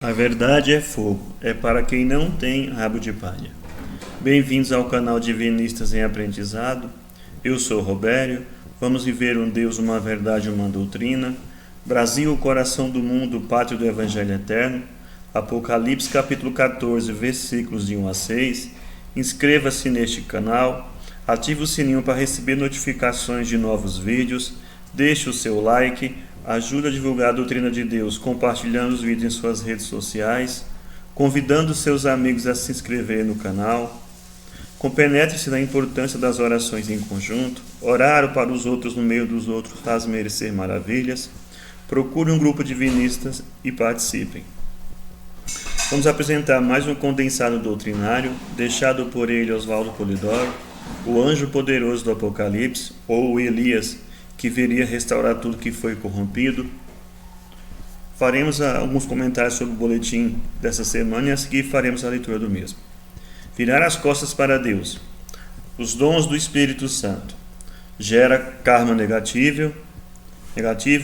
A verdade é fogo, é para quem não tem rabo de palha. Bem-vindos ao canal Divinistas em Aprendizado. Eu sou Robério. Vamos viver um Deus, uma verdade, uma doutrina. Brasil, o coração do mundo, pátria do Evangelho Eterno. Apocalipse capítulo 14, versículos de 1 a 6. Inscreva-se neste canal. Ative o sininho para receber notificações de novos vídeos. Deixe o seu like. Ajude a divulgar a doutrina de Deus compartilhando os vídeos em suas redes sociais, convidando seus amigos a se inscrever no canal. Compenetre-se na importância das orações em conjunto. Orar para os outros no meio dos outros faz merecer maravilhas. Procure um grupo de divinistas e participem. Vamos apresentar mais um condensado doutrinário deixado por ele, Oswaldo Polidoro, o anjo poderoso do Apocalipse, ou Elias, que viria restaurar tudo que foi corrompido. Faremos alguns comentários sobre o boletim dessa semana e a seguir faremos a leitura do mesmo. Virar as costas para Deus. Os dons do Espírito Santo. Gera karma negativo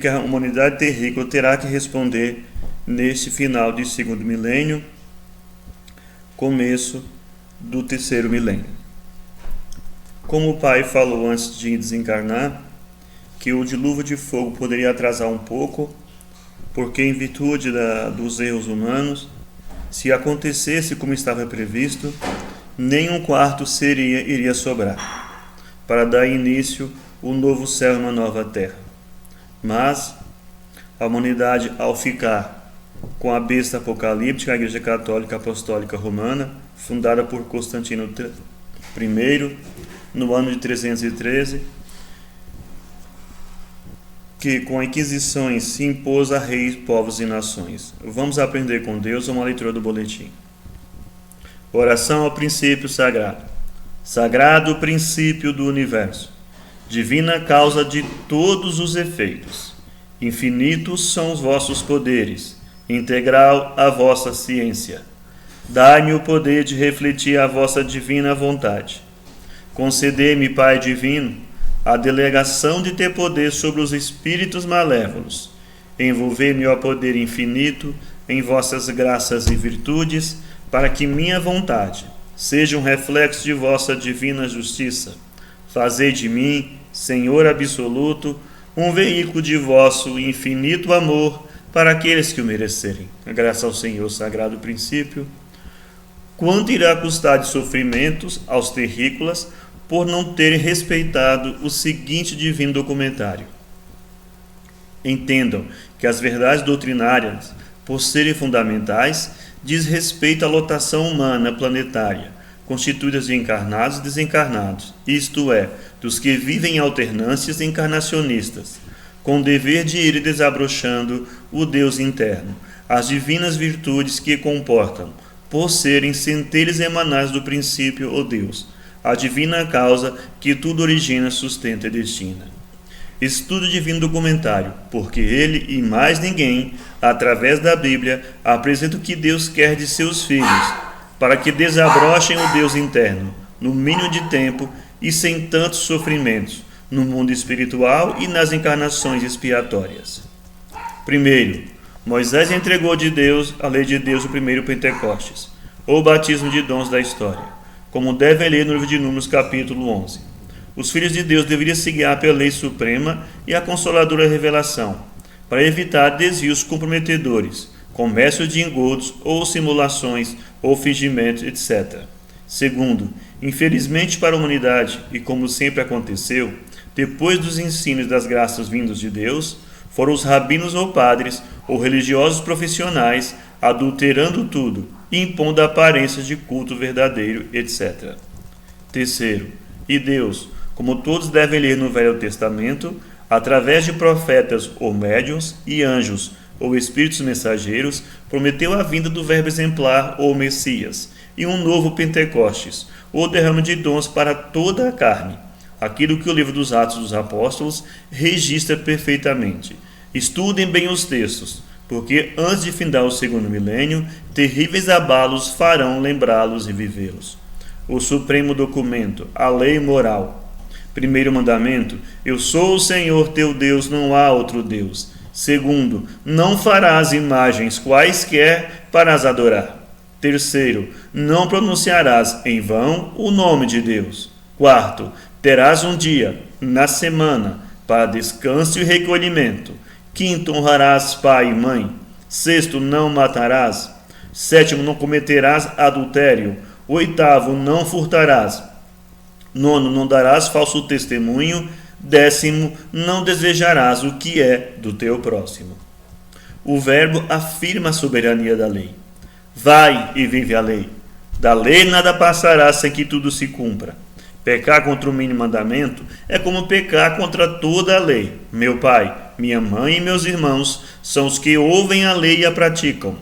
que a humanidade terrícola terá que responder neste final de segundo milênio, começo do terceiro milênio. Como o Pai falou antes de desencarnar, que o dilúvio de fogo poderia atrasar um pouco, porque em virtude dos erros humanos, se acontecesse como estava previsto, nem um quarto iria sobrar, para dar início um novo céu e uma nova terra. Mas a humanidade, ao ficar com a besta apocalíptica, a Igreja Católica Apostólica Romana, fundada por Constantino I, no ano de 313, que com Inquisições se impôs a reis, povos e nações. Vamos aprender com Deus uma leitura do boletim. Oração ao princípio sagrado. Sagrado princípio do universo, divina causa de todos os efeitos. Infinitos são os vossos poderes, integral a vossa ciência. Dai-me o poder de refletir a vossa divina vontade. Concedei-me, Pai divino, a delegação de ter poder sobre os espíritos malévolos. Envolver-me ao poder infinito em vossas graças e virtudes, para que minha vontade seja um reflexo de vossa divina justiça. Fazei de mim, Senhor absoluto, um veículo de vosso infinito amor para aqueles que o merecerem. Graças ao Senhor, sagrado princípio. Quanto irá custar de sofrimentos aos terrícolas por não terem respeitado o seguinte divino documentário? Entendam que as verdades doutrinárias, por serem fundamentais, diz respeito à lotação humana planetária, constituída de encarnados e desencarnados, isto é, dos que vivem em alternâncias encarnacionistas, com o dever de ir desabrochando o Deus interno, as divinas virtudes que comportam, por serem centelhas emanadas do princípio ou Deus, a divina causa que tudo origina, sustenta e destina. Estudo divino documentário, porque ele e mais ninguém, através da Bíblia, apresenta o que Deus quer de seus filhos, para que desabrochem o Deus interno, no mínimo de tempo e sem tantos sofrimentos, no mundo espiritual e nas encarnações expiatórias. Primeiro, Moisés entregou de Deus a lei de Deus o primeiro Pentecostes, ou batismo de dons da história, como devem ler no livro de Números, capítulo 11. Os filhos de Deus deveriam se guiar pela lei suprema e a consoladora revelação, para evitar desvios comprometedores, comércio de engodos ou simulações ou fingimentos, etc. Segundo, infelizmente para a humanidade, e como sempre aconteceu, depois dos ensinos das graças vindos de Deus, foram os rabinos ou padres ou religiosos profissionais adulterando tudo, impondo aparências de culto verdadeiro, etc. Terceiro, e Deus, como todos devem ler no Velho Testamento, através de profetas ou médiuns e anjos ou espíritos mensageiros, prometeu a vinda do Verbo exemplar ou Messias e um novo Pentecostes, ou derrame de dons para toda a carne, aquilo que o livro dos Atos dos Apóstolos registra perfeitamente. Estudem bem os textos, porque antes de findar o segundo milênio, terríveis abalos farão lembrá-los e vivê-los. O supremo documento, a lei moral. Primeiro mandamento: eu sou o Senhor teu Deus, não há outro Deus. Segundo, não farás imagens quaisquer para as adorar. Terceiro, não pronunciarás em vão o nome de Deus. Quarto, terás um dia, na semana, para descanso e recolhimento. Quinto, honrarás pai e mãe. Sexto, não matarás. Sétimo, não cometerás adultério. Oitavo, não furtarás. Nono, não darás falso testemunho. Décimo, não desejarás o que é do teu próximo. O verbo afirma a soberania da lei. Vai e vive a lei. Da lei nada passará sem que tudo se cumpra. Pecar contra o mínimo mandamento é como pecar contra toda a lei. Meu pai, minha mãe e meus irmãos são os que ouvem a lei e a praticam.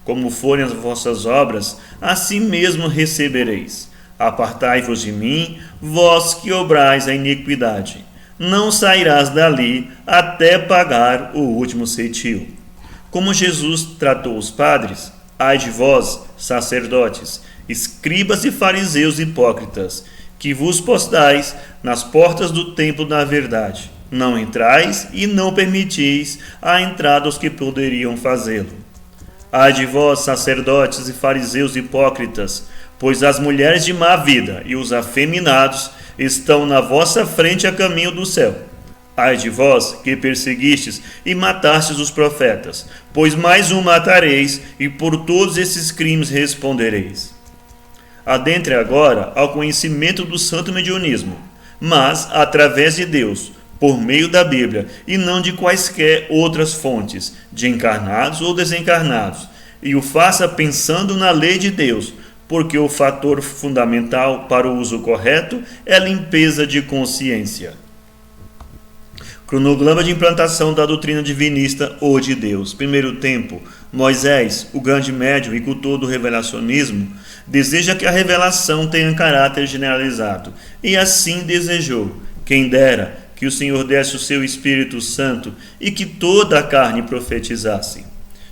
Como forem as vossas obras, assim mesmo recebereis. Apartai-vos de mim, vós que obrais a iniquidade. Não sairás dali até pagar o último ceitil. Como Jesus tratou os padres, ai de vós, sacerdotes, escribas e fariseus hipócritas, que vos postais nas portas do templo da verdade. Não entrais e não permitis a entrada aos que poderiam fazê-lo. Ai de vós, sacerdotes e fariseus hipócritas, pois as mulheres de má vida e os afeminados estão na vossa frente a caminho do céu. Ai de vós, que perseguistes e matastes os profetas, pois mais um matareis, e por todos esses crimes respondereis. Adentre agora ao conhecimento do santo mediunismo, mas através de Deus, por meio da Bíblia, e não de quaisquer outras fontes, de encarnados ou desencarnados, e o faça pensando na lei de Deus, porque o fator fundamental para o uso correto é a limpeza de consciência. Cronograma de implantação da doutrina divinista ou de Deus. Primeiro tempo, Moisés, o grande médium e cultor do revelacionismo, deseja que a revelação tenha caráter generalizado, e assim desejou. Quem dera que o Senhor desse o seu Espírito Santo e que toda a carne profetizasse.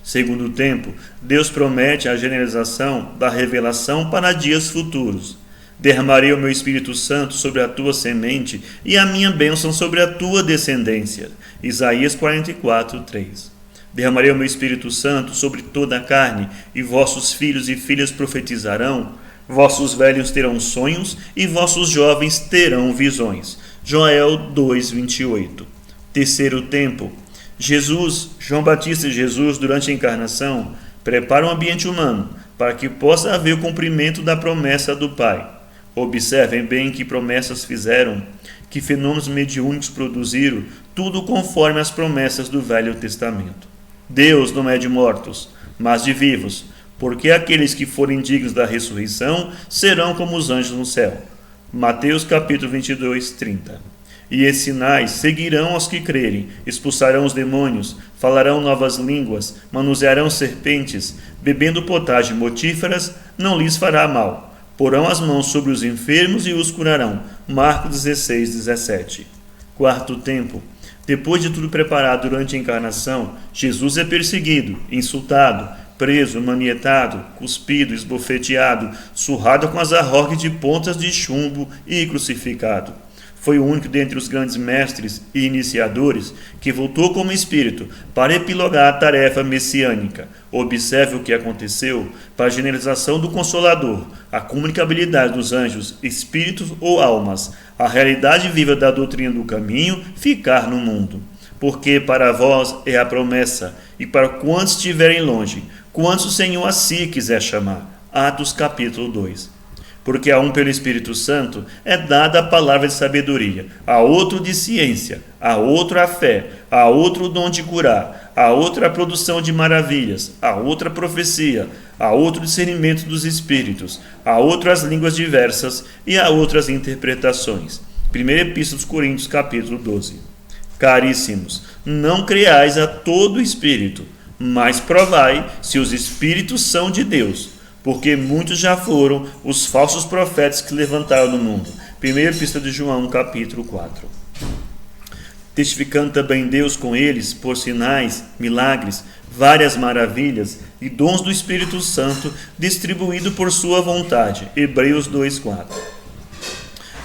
Segundo tempo, Deus promete a generalização da revelação para dias futuros. Derramarei o meu Espírito Santo sobre a tua semente e a minha bênção sobre a tua descendência. Isaías 44, 3. Derramarei o meu Espírito Santo sobre toda a carne, e vossos filhos e filhas profetizarão, vossos velhos terão sonhos, e vossos jovens terão visões. Joel 2, 28. Terceiro tempo, João Batista e Jesus, durante a encarnação, preparam o ambiente humano para que possa haver o cumprimento da promessa do Pai. Observem bem que promessas fizeram, que fenômenos mediúnicos produziram, tudo conforme as promessas do Velho Testamento. Deus não é de mortos, mas de vivos, porque aqueles que forem dignos da ressurreição serão como os anjos no céu. Mateus capítulo 22, 30. E esses sinais seguirão aos que crerem, expulsarão os demônios, falarão novas línguas, manusearão serpentes, bebendo potagens mortíferas, não lhes fará mal. Porão as mãos sobre os enfermos e os curarão. Marcos 16, 17. Quarto tempo. Depois de tudo preparado durante a encarnação, Jesus é perseguido, insultado, preso, manietado, cuspido, esbofeteado, surrado com as arroques de pontas de chumbo e crucificado. Foi o único dentre os grandes mestres e iniciadores que voltou como espírito para epilogar a tarefa messiânica. Observe o que aconteceu para a generalização do Consolador, a comunicabilidade dos anjos, espíritos ou almas, a realidade viva da doutrina do caminho ficar no mundo. Porque para vós é a promessa, e para quantos estiverem longe, quantos o Senhor a si quiser chamar. Atos capítulo 2. Porque a um pelo Espírito Santo é dada a palavra de sabedoria, a outro de ciência, a outro a fé, a outro o dom de curar, a outra a produção de maravilhas, a outra a profecia, a outro o discernimento dos espíritos, a outro as línguas diversas e a outras interpretações. 1 Epístola dos Coríntios, capítulo 12. Caríssimos, não creais a todo espírito, mas provai se os espíritos são de Deus, porque muitos já foram os falsos profetas que levantaram no mundo. 1 Epístola de João, capítulo 4. Testificando também Deus com eles, por sinais, milagres, várias maravilhas e dons do Espírito Santo, distribuído por sua vontade. Hebreus 2, 4.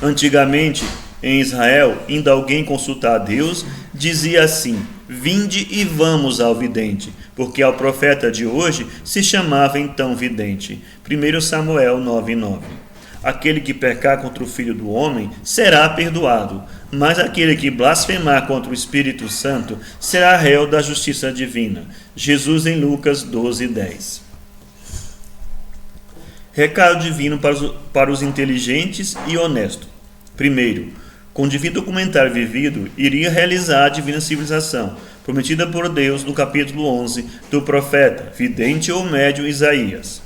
Antigamente, em Israel, indo alguém consultar a Deus, dizia assim: vinde e vamos ao vidente, porque ao profeta de hoje se chamava então vidente. 1 Samuel 9:9. Aquele que pecar contra o Filho do Homem será perdoado, mas aquele que blasfemar contra o Espírito Santo será réu da justiça divina. Jesus em Lucas 12:10. Recado divino para os inteligentes e honestos. Primeiro, com o divino documentário vivido, iria realizar a divina civilização, prometida por Deus no capítulo 11 do profeta, vidente ou médium Isaías.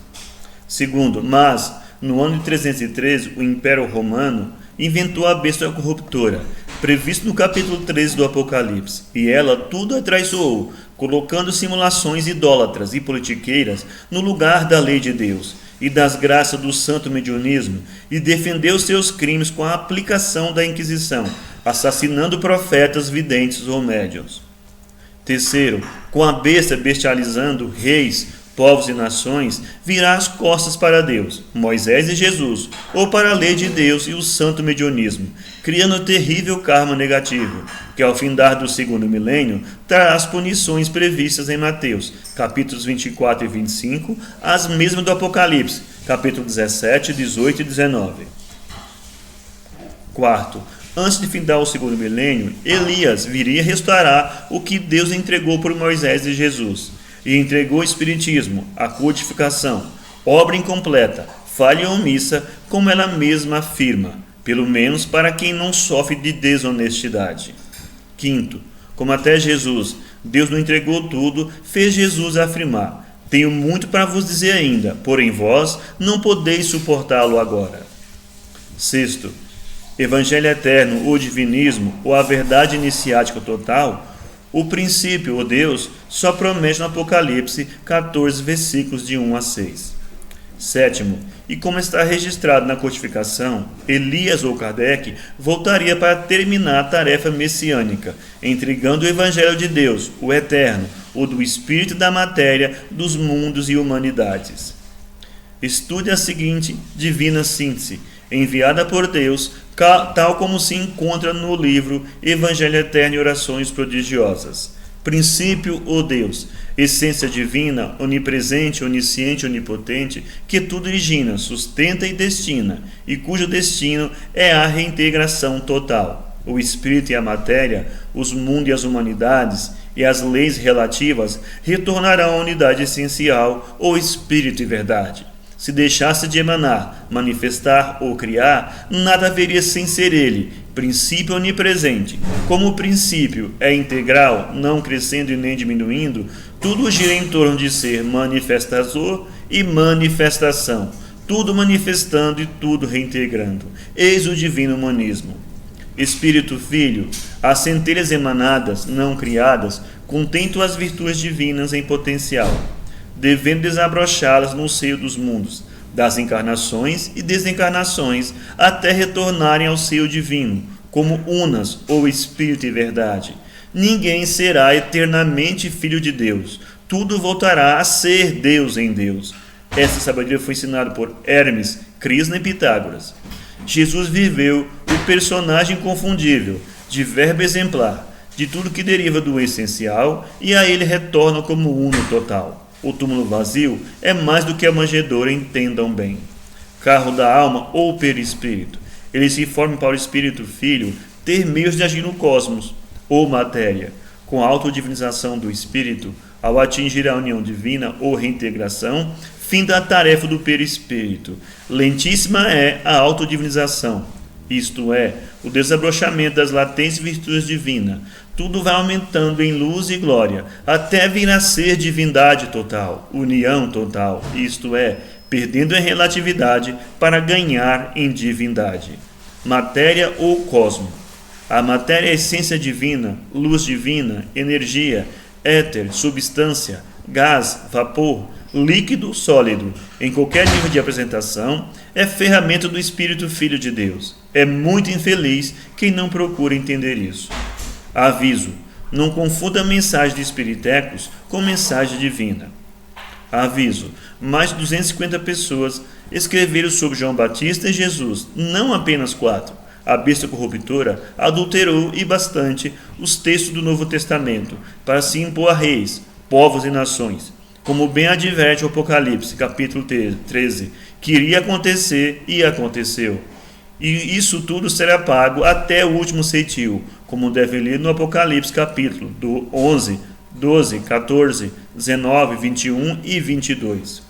Segundo, mas, no ano de 313, o Império Romano inventou a besta corruptora, previsto no capítulo 13 do Apocalipse, e ela tudo atraiçoou, colocando simulações idólatras e politiqueiras no lugar da lei de Deus e das graças do santo mediunismo, e defendeu seus crimes com a aplicação da Inquisição, assassinando profetas, videntes ou médiuns. Terceiro, com a besta bestializando reis, povos e nações, virá as costas para Deus, Moisés e Jesus, ou para a lei de Deus e o santo mediunismo, criando um terrível karma negativo, que ao findar do segundo milênio, trará as punições previstas em Mateus, capítulos 24 e 25, as mesmas do Apocalipse, capítulo 17, 18 e 19. Quarto, antes de findar o segundo milênio, Elias viria restaurar o que Deus entregou por Moisés e Jesus, e entregou o Espiritismo, a codificação, obra incompleta, falha e omissa, como ela mesma afirma, pelo menos para quem não sofre de desonestidade. Quinto, como até Jesus, Deus não entregou tudo, fez Jesus afirmar: tenho muito para vos dizer ainda, porém vós não podeis suportá-lo agora. Sexto, Evangelho eterno, ou divinismo, ou a verdade iniciática total, o princípio, ou Deus, só promete no Apocalipse 14, versículos de 1 a 6. Sétimo, e como está registrado na codificação, Elias ou Kardec voltaria para terminar a tarefa messiânica, entregando o Evangelho de Deus, o eterno, o do espírito e da matéria, dos mundos e humanidades. Estude a seguinte divina síntese, enviada por Deus, tal como se encontra no livro Evangelho Eterno e Orações Prodigiosas. Princípio, ó Deus, essência divina, onipresente, onisciente, onipotente, que tudo origina, sustenta e destina, e cujo destino é a reintegração total. O espírito e a matéria, os mundos e as humanidades, e as leis relativas retornarão à unidade essencial, ou espírito e verdade. Se deixasse de emanar, manifestar ou criar, nada haveria sem ser ele, princípio onipresente. Como o princípio é integral, não crescendo e nem diminuindo, tudo gira em torno de ser manifestador e manifestação, tudo manifestando e tudo reintegrando. Eis o divino humanismo. Espírito Filho, as centelhas emanadas, não criadas, contentam as virtudes divinas em potencial, devendo desabrochá-las no seio dos mundos, das encarnações e desencarnações, até retornarem ao seio divino, como unas, ou espírito e verdade. Ninguém será eternamente filho de Deus, tudo voltará a ser Deus em Deus. Essa sabedoria foi ensinada por Hermes, Crisna e Pitágoras. Jesus viveu o personagem inconfundível, de verbo exemplar, de tudo que deriva do essencial, e a ele retorna como uno total. O túmulo vazio é mais do que a manjedoura, entendam bem. Carro da alma ou perispírito. Ele se forma para o Espírito Filho ter meios de agir no cosmos, ou matéria. Com a autodivinização do Espírito, ao atingir a união divina ou reintegração, finda a tarefa do perispírito. Lentíssima é a autodivinização, isto é, o desabrochamento das latentes virtudes divinas. Tudo vai aumentando em luz e glória, até vir a ser divindade total, união total, isto é, perdendo em relatividade para ganhar em divindade. Matéria ou cosmo. A matéria é a essência divina, luz divina, energia, éter, substância, gás, vapor, líquido, sólido, em qualquer nível de apresentação, é ferramenta do Espírito Filho de Deus. É muito infeliz quem não procura entender isso. Aviso: não confunda mensagem de espiritecos com mensagem divina. Aviso: mais de 250 pessoas escreveram sobre João Batista e Jesus, não apenas 4. A besta corruptora adulterou e bastante os textos do Novo Testamento para se impor a reis, povos e nações, como bem adverte o Apocalipse, capítulo 13, que iria acontecer e aconteceu. E isso tudo será pago até o último ceitil, como deve ler no Apocalipse, capítulo do 11, 12, 14, 19, 21 e 22.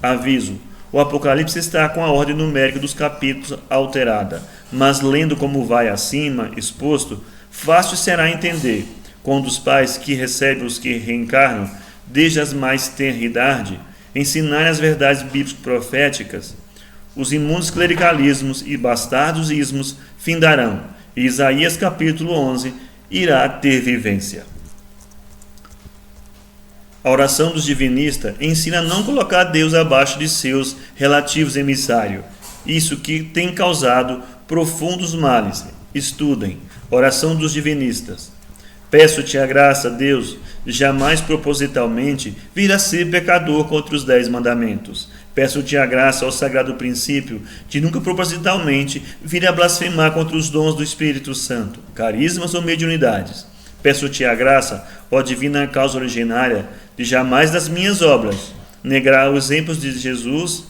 Aviso: o Apocalipse está com a ordem numérica dos capítulos alterada, mas lendo como vai acima exposto, fácil será entender, quando os pais que recebem os que reencarnam, desde as mais tenra idade, ensinarem as verdades bíblico-proféticas, os imundos clericalismos e bastardos ismos findarão, e Isaías capítulo 11 irá ter vivência. A oração dos divinistas ensina a não colocar Deus abaixo de seus relativos emissários, isso que tem causado profundos males. Estudem. Oração dos divinistas. Peço-te a graça, Deus, de jamais propositalmente vir a ser pecador contra os 10 mandamentos. Peço-te a graça ao sagrado princípio de nunca propositalmente vir a blasfemar contra os dons do Espírito Santo, carismas ou mediunidades. Peço-te a graça, ó divina causa originária, de jamais das minhas obras negar os exemplos de Jesus.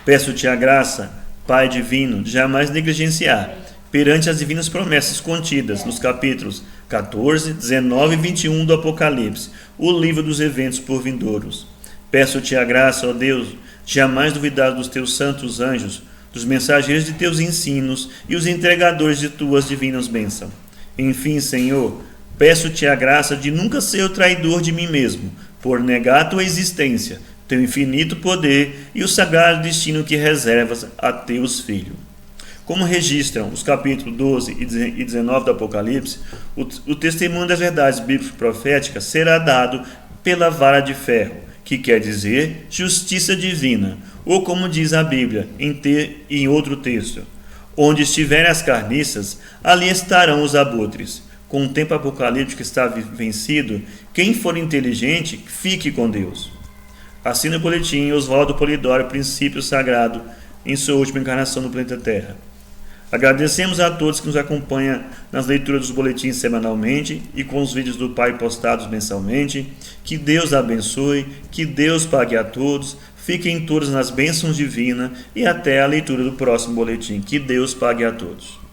Peço-te a graça, Pai divino, de jamais negligenciar perante as divinas promessas contidas nos capítulos 14, 19 e 21 do Apocalipse, o livro dos eventos por vindouros. Peço-te a graça, ó Deus, de jamais duvidar dos teus santos anjos, dos mensageiros de teus ensinos e os entregadores de tuas divinas bênçãos. Enfim, Senhor, peço-te a graça de nunca ser o traidor de mim mesmo, por negar a tua existência, teu infinito poder e o sagrado destino que reservas a teus filhos. Como registram os capítulos 12 e 19 do Apocalipse, o testemunho das verdades bíblico-proféticas será dado pela vara de ferro, que quer dizer justiça divina, ou como diz a Bíblia em outro texto: onde estiverem as carniças, ali estarão os abutres. Com o tempo apocalíptico está vencido, quem for inteligente, fique com Deus. Assina o boletim Oswaldo Polidoro, Princípio Sagrado, em sua última encarnação no planeta Terra. Agradecemos a todos que nos acompanham nas leituras dos boletins semanalmente e com os vídeos do Pai postados mensalmente. Que Deus abençoe, que Deus pague a todos, fiquem todos nas bênçãos divinas e até a leitura do próximo boletim. Que Deus pague a todos.